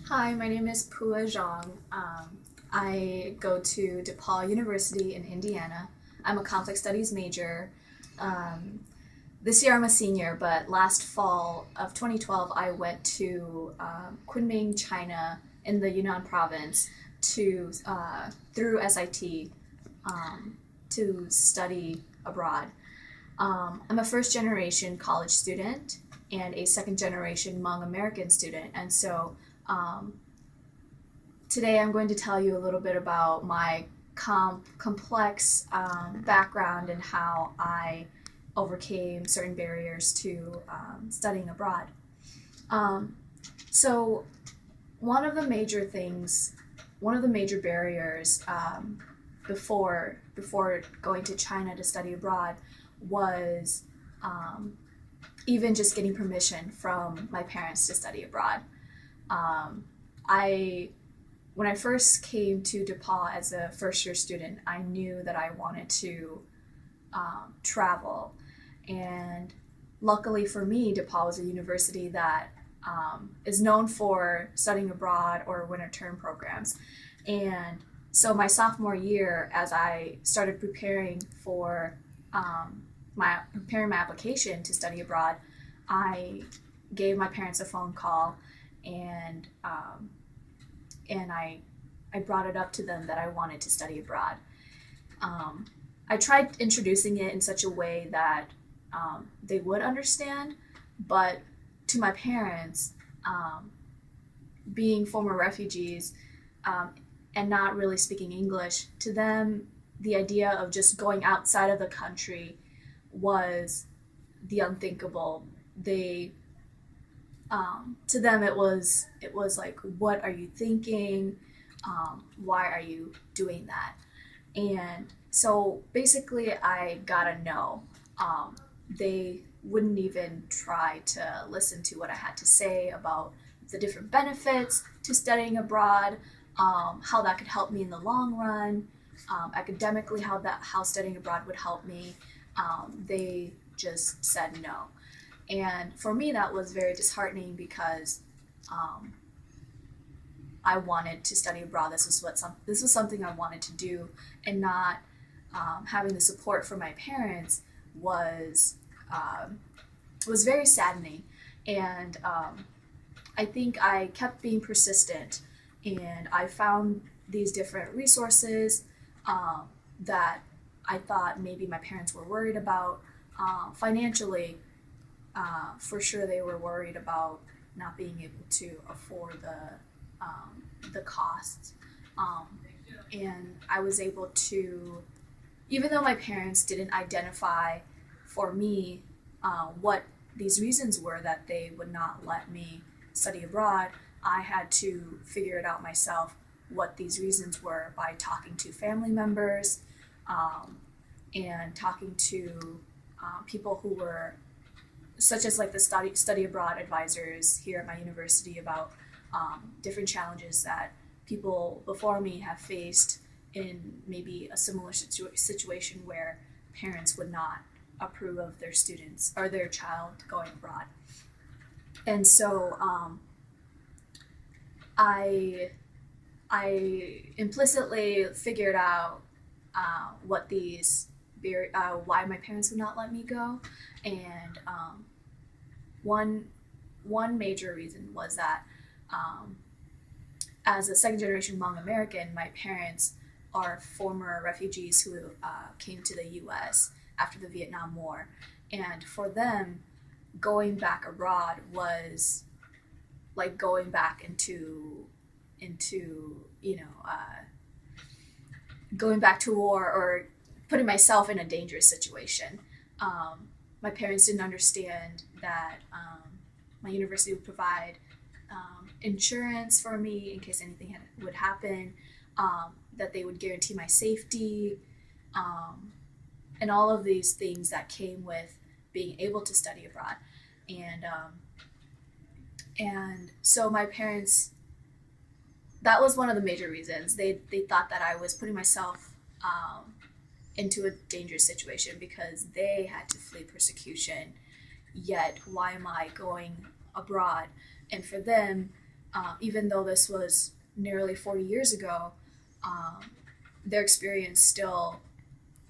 Hi, my name is Puha. I go to DePauw University in Indiana. I'm a conflict studies major. Um, this year I'm a senior, but last fall of 2012 I went to Kunming, China, in the Yunnan province to through SIT to study abroad. I'm a first generation college student and a second generation Hmong American student, and so um, today I'm going to tell you a little bit about my complex background and how I overcame certain barriers to studying abroad. Um, so, one of the major things, one of the major barriers before going to China to study abroad was um, even just getting permission from my parents to study abroad. Um, I When I first came to DePauw as a first year student, I knew that I wanted to travel. And luckily for me, DePauw is a university that is known for studying abroad or winter term programs. And so my sophomore year, as I started preparing my application to study abroad, I gave my parents a phone call and I brought it up to them that I wanted to study abroad. Um, I tried introducing it in such a way that they would understand, but to my parents, um, being former refugees um, and not really speaking English, to them, the idea of just going outside of the country was the unthinkable. They To them it was like, what are you thinking? Why are you doing that? And so basically I got a no. They wouldn't even try to listen to what I had to say about the different benefits to studying abroad, how that could help me in the long run, academically, how studying abroad would help me. They just said no. And for me, that was very disheartening because um, I wanted to study abroad. This was something I wanted to do, and not having the support from my parents was um, was very saddening. And I think I kept being persistent, and I found these different resources that I thought maybe my parents were worried about financially. For sure, they were worried about not being able to afford the costs, um, and I was able to, even though my parents didn't identify for me what these reasons were that they would not let me study abroad. I had to figure it out myself what these reasons were by talking to family members um, and talking to people who were such as like the study abroad advisors here at my university about different challenges that people before me have faced in maybe a similar situation where parents would not approve of their students or their child going abroad. And so I I implicitly figured out what why my parents would not let me go, and one one major reason was that um, as a second generation Hmong American, my parents are former refugees who came to the U.S. after the Vietnam War, and for them, going back abroad was like going back into going back to war or putting myself in a dangerous situation. My parents didn't understand that my university would provide insurance for me in case would happen, that they would guarantee my safety, um, and all of these things that came with being able to study abroad. And so my parents, that was one of the major reasons. They thought that I was putting myself into a dangerous situation because they had to flee persecution. Yet, why am I going abroad? And for them, even though this was nearly 40 years ago, um, their experience still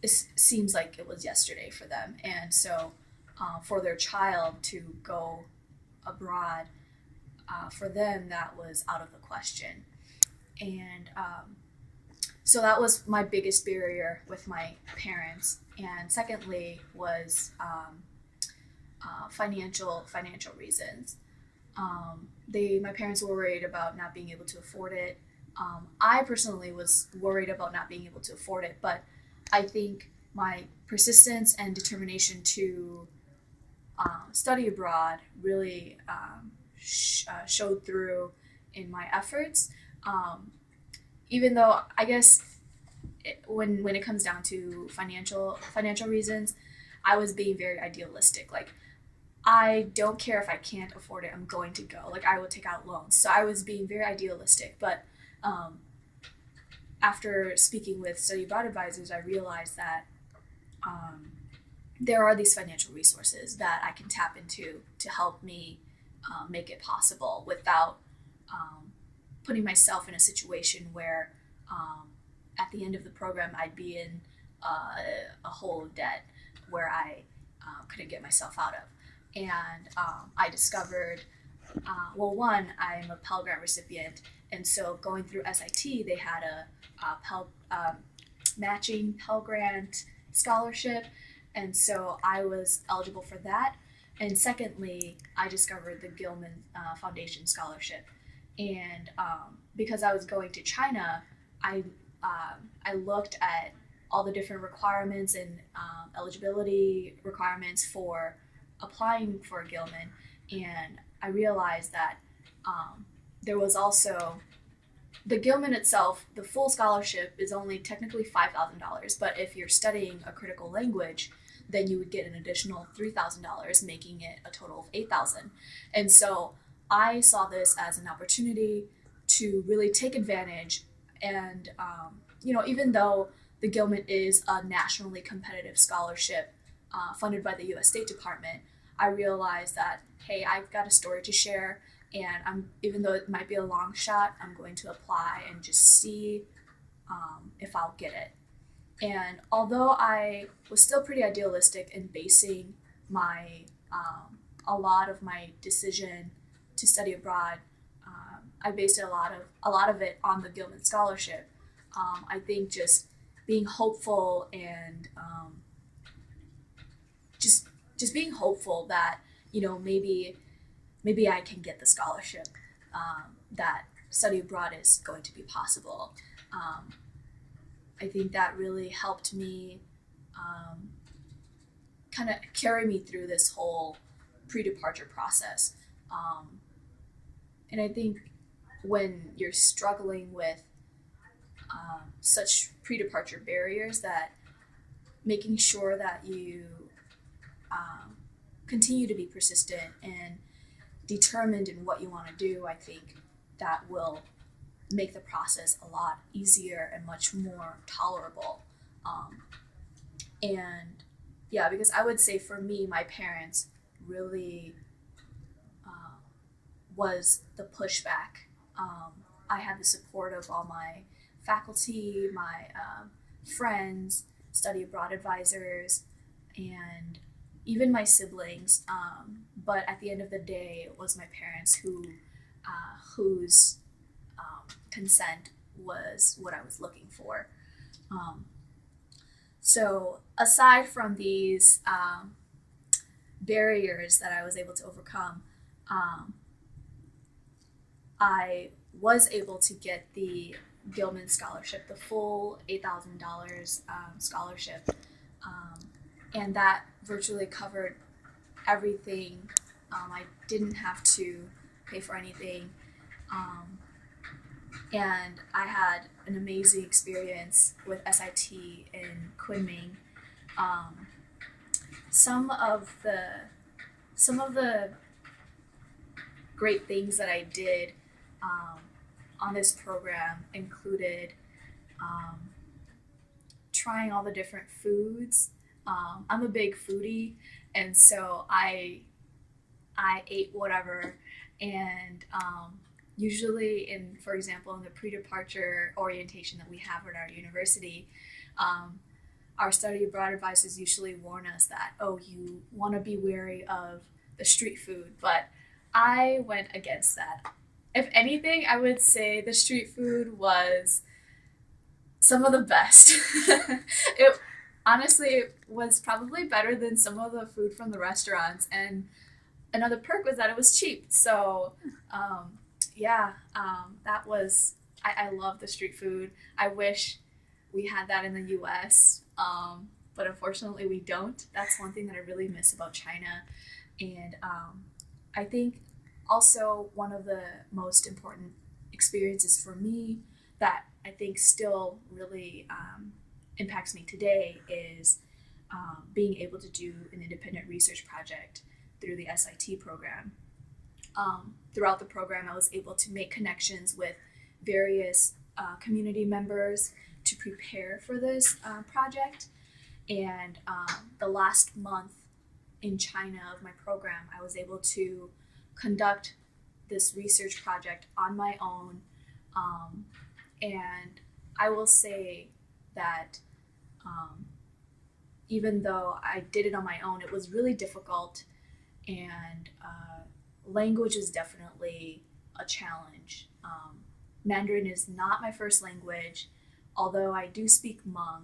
seems like it was yesterday for them. And so for their child to go abroad, for them, that was out of the question. And so that was my biggest barrier with my parents. And secondly was financial reasons. My parents were worried about not being able to afford it. I personally was worried about not being able to afford it, but I think my persistence and determination to study abroad really showed through in my efforts. Even though I guess when it comes down to financial reasons, I was being very idealistic. Like, I don't care if I can't afford it, I'm going to go. Like, I would take out loans. So I was being very idealistic. But um, after speaking with study abroad advisors, I realized that um, there are these financial resources that I can tap into to help me make it possible without um, putting myself in a situation where at the end of the program I'd be in a hole of debt where I couldn't get myself out of. And I discovered, one, I'm a Pell Grant recipient, and so going through SIT, they had a matching Pell Grant scholarship, and so I was eligible for that. And secondly, I discovered the Gilman Foundation scholarship, and because I was going to China, I I looked at all the different requirements and eligibility requirements for applying for Gilman, and I realized that there was also the Gilman itself. The full scholarship is only technically $5,000, but if you're studying a critical language, then you would get an additional $3,000, making it a total of $8,000. And so I saw this as an opportunity to really take advantage. And even though the Gilman is a nationally competitive scholarship funded by the U.S. State Department, I realized that, hey, I've got a story to share, and even though it might be a long shot, I'm going to apply and just see if I'll get it. And although I was still pretty idealistic in basing my a lot of my decision to study abroad, I based a lot of it on the Gilman scholarship. I think just being hopeful and just being hopeful that maybe I can get the scholarship, that study abroad is going to be possible. I think that really helped me kind of carry me through this whole pre-departure process. And I think when you're struggling with such pre-departure barriers, that making sure that you continue to be persistent and determined in what you want to do, I think that will make the process a lot easier and much more tolerable. And yeah, because I would say for me, my parents really was the pushback. I had the support of all my faculty, my friends, study abroad advisors, and even my siblings. But at the end of the day, it was my parents whose consent was what I was looking for. So aside from these barriers that I was able to overcome, I was able to get the Gilman scholarship, the full $8,000 scholarship, and that virtually covered everything. I didn't have to pay for anything, and I had an amazing experience with SIT in Kunming. Some of the great things that I did on this program included trying all the different foods. I'm a big foodie, and so I ate whatever, and Usually, for example, in the pre-departure orientation that we have at our university, um, our study abroad advisors usually warn us that, oh, you want to be wary of the street food, but I went against that. If anything, I would say the street food was some of the best. It honestly was probably better than some of the food from the restaurants, and another perk was that it was cheap. So, um, yeah, that was I love the street food. I wish we had that in the U.S. But unfortunately we don't. That's one thing that I really miss about China, and I think also one of the most important experiences for me that I think still really impacts me today is being able to do an independent research project through the SIT program. Throughout the program, I was able to make connections with various community members to prepare for this project. And the last month in China of my program, I was able to conduct this research project on my own. Um, and I will say that um, even though I did it on my own, it was really difficult, and language is definitely a challenge. Mandarin is not my first language, although I do speak Hmong,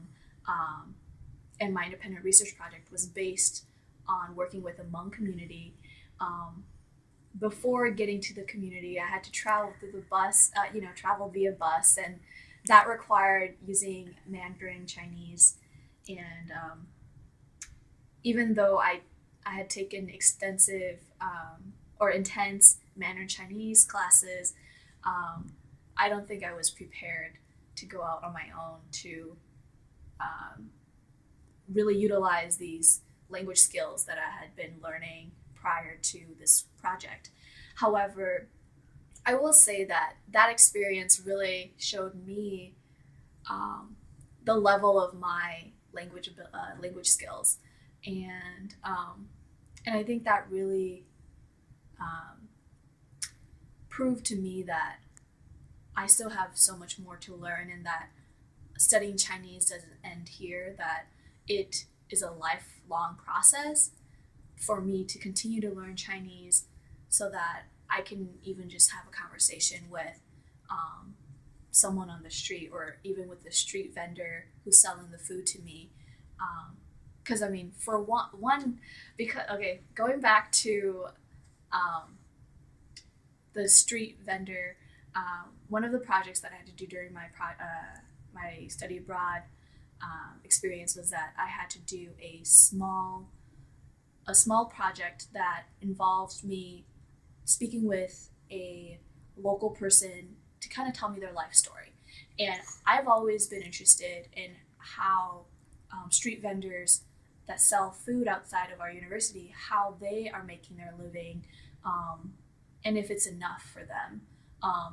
and my independent research project was based on working with a Hmong community. Um, Before getting to the community, I had to travel through the bus, travel via bus, and that required using Mandarin Chinese. And even though I had taken extensive or intense Mandarin Chinese classes, um, I don't think I was prepared to go out on my own to um, really utilize these language skills that I had been learning prior to this project. However, I will say that that experience really showed me um, the level of my language skills, and and I think that really um, proved to me that I still have so much more to learn, and that studying Chinese doesn't end here. That it is a lifelong process for me to continue to learn Chinese, so that I can even just have a conversation with um, someone on the street, or even with the street vendor who's selling the food to me. Because I mean, for one, because okay, going back to um, the street vendor, one of the projects that I had to do during my study abroad experience was that I had to do a small project that involved me speaking with a local person to kind of tell me their life story. And I've always been interested in how street vendors that sell food outside of our university, how they are making their living, um, and if it's enough for them,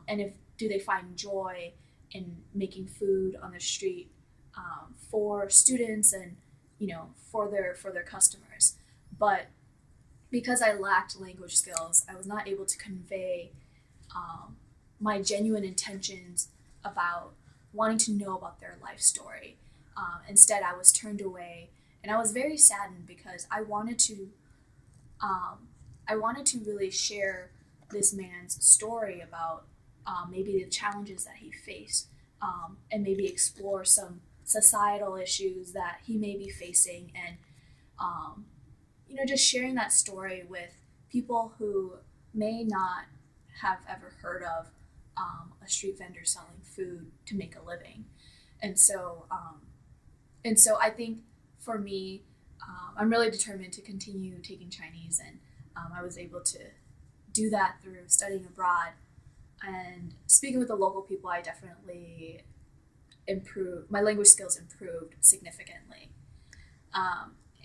and if do they find joy in making food on the street for students, and for their customers. But because I lacked language skills, I was not able to convey um, my genuine intentions about wanting to know about their life story. Instead, I was turned away, and I was very saddened because um, I wanted to really share this man's story about maybe the challenges that he faced, and maybe explore some societal issues that he may be facing, and um, just sharing that story with people who may not have ever heard of a street vendor selling food to make a living. And so, I think for me, I'm really determined to continue taking Chinese, and I was able to do that through studying abroad and speaking with the local people. I definitely improved my language skills, improved significantly.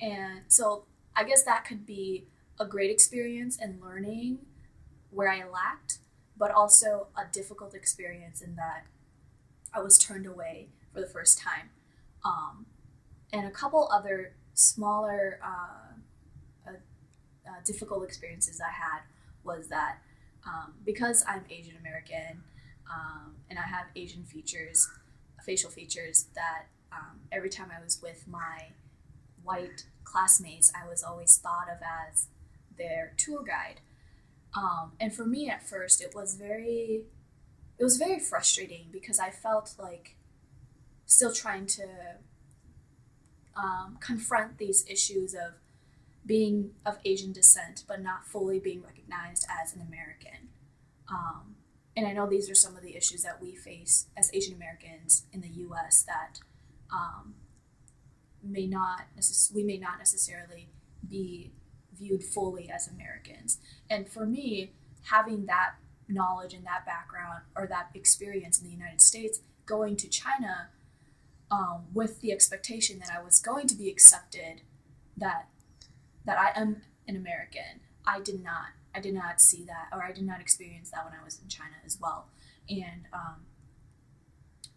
And so I guess that could be a great experience in learning where I lacked, but also a difficult experience in that I was turned away for the first time. Um, and a couple other smaller difficult experiences I had was that because I'm Asian American, and I have Asian features, facial features, that every time I was with my white classmates, I was always thought of as their tour guide. And for me at first, it was very frustrating because I felt like still trying to confront these issues of being of Asian descent, but not fully being recognized as an American. And I know these are some of the issues that we face as Asian Americans in the U.S. that we may not necessarily be viewed fully as Americans. And for me, having that knowledge and that background or that experience in the United States, going to China with the expectation that I was going to be accepted, that I am an American, I did not see that, or I did not experience that when I was in China as well.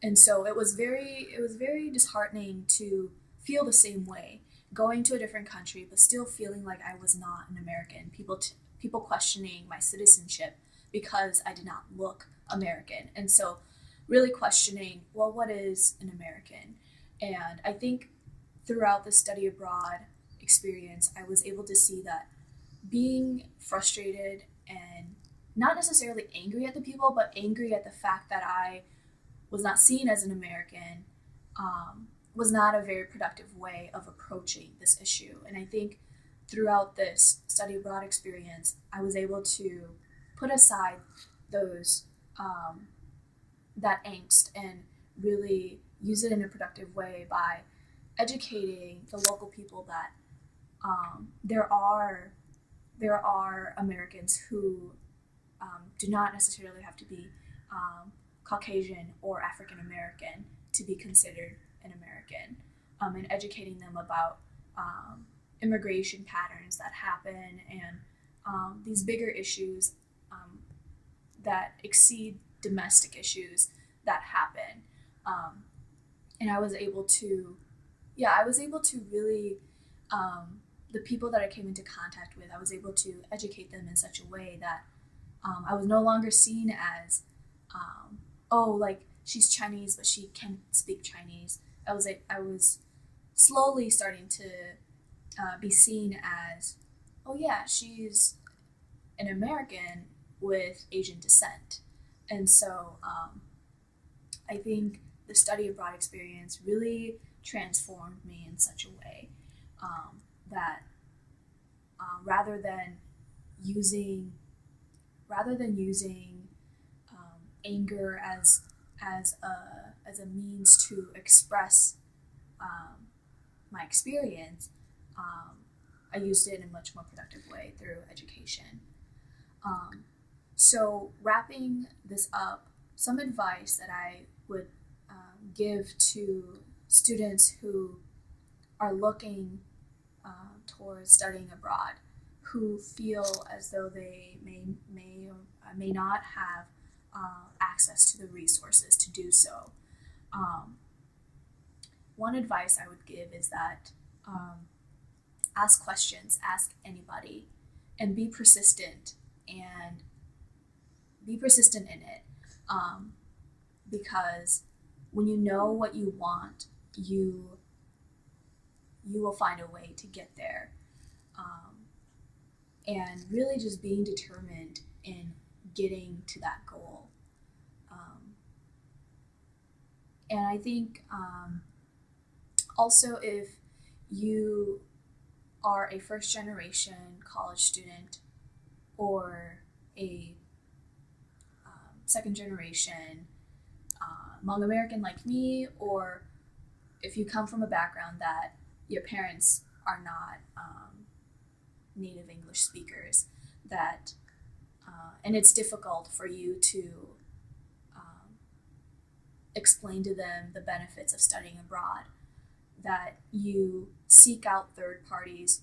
And so it was very disheartening to feel the same way, going to a different country but still feeling like I was not an American. People questioning my citizenship because I did not look American, and so really questioning, well, what is an American? And I think throughout the study abroad experience, I was able to see that being frustrated and not necessarily angry at the people, but angry at the fact that I was not seen as an American, was not a very productive way of approaching this issue. And I think throughout this study abroad experience, I was able to put aside those that angst and really use it in a productive way by educating the local people that there are Americans who do not necessarily have to be Caucasian or African American to be considered an American, and educating them about immigration patterns that happen and these bigger issues that exceed domestic issues that happen. And I was able to really, the people that I came into contact with, I was able to educate them in such a way that I was no longer seen as, like, she's Chinese, but she can't speak Chinese. I was slowly starting to be seen as, oh yeah, she's an American with Asian descent. And so I think the study abroad experience really transformed me in such a way that rather than using anger as a means to express my experience, I used it in a much more productive way through education. So wrapping this up, some advice that I would give to students who are looking towards studying abroad, who feel as though they may not have access to the resources to do so. One advice I would give is that ask questions, ask anybody, and be persistent in it, because when you know what you want, you will find a way to get there, and really just being determined in getting to that goal. And I think also, if you are a first generation college student or a second generation Hmong American like me, or if you come from a background that your parents are not native English speakers, that and it's difficult for you to explain to them the benefits of studying abroad, that you seek out third parties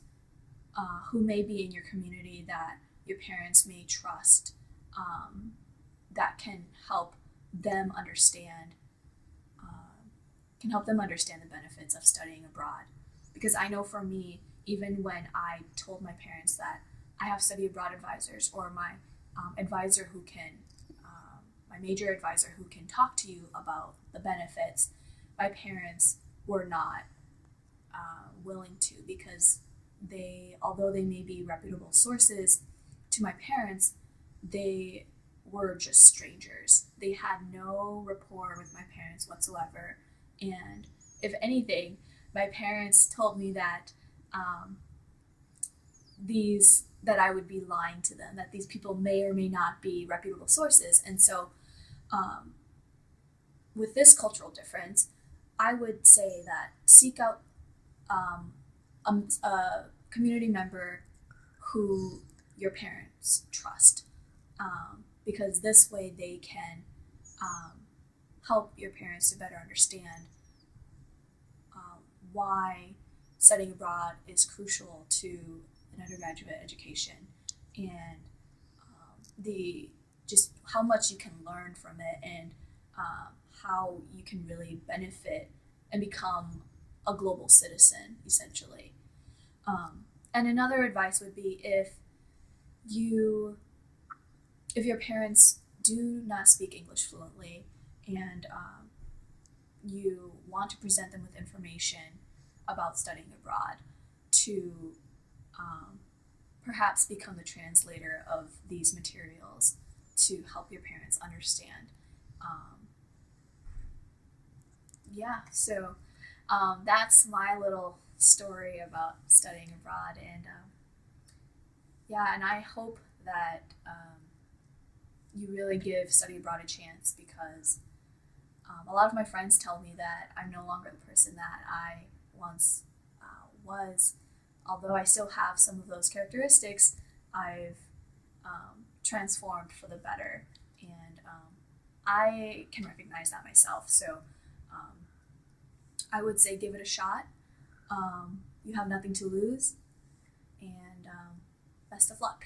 who may be in your community that your parents may trust, that can help them understand the benefits of studying abroad. Because I know for me, even when I told my parents that I have study abroad advisors, or my advisor who can, my major advisor who can talk to you about the benefits, my parents were not willing to, because although they may be reputable sources, to my parents, they were just strangers. They had no rapport with my parents whatsoever. And if anything, my parents told me that that I would be lying to them, that these people may or may not be reputable sources. And so with this cultural difference, I would say that seek out a community member who your parents trust, because this way they can help your parents to better understand why studying abroad is crucial to an undergraduate education, and the just how much you can learn from it, and how you can really benefit and become a global citizen, essentially. And another advice would be if your parents do not speak English fluently, and you want to present them with information about studying abroad, to perhaps become the translator of these materials to help your parents understand. So that's my little story about studying abroad, and and I hope that you really give study abroad a chance, because a lot of my friends tell me that I'm no longer the person that I once was. Although I still have some of those characteristics, I've transformed for the better, and I can recognize that myself. So I would say give it a shot. You have nothing to lose, and best of luck.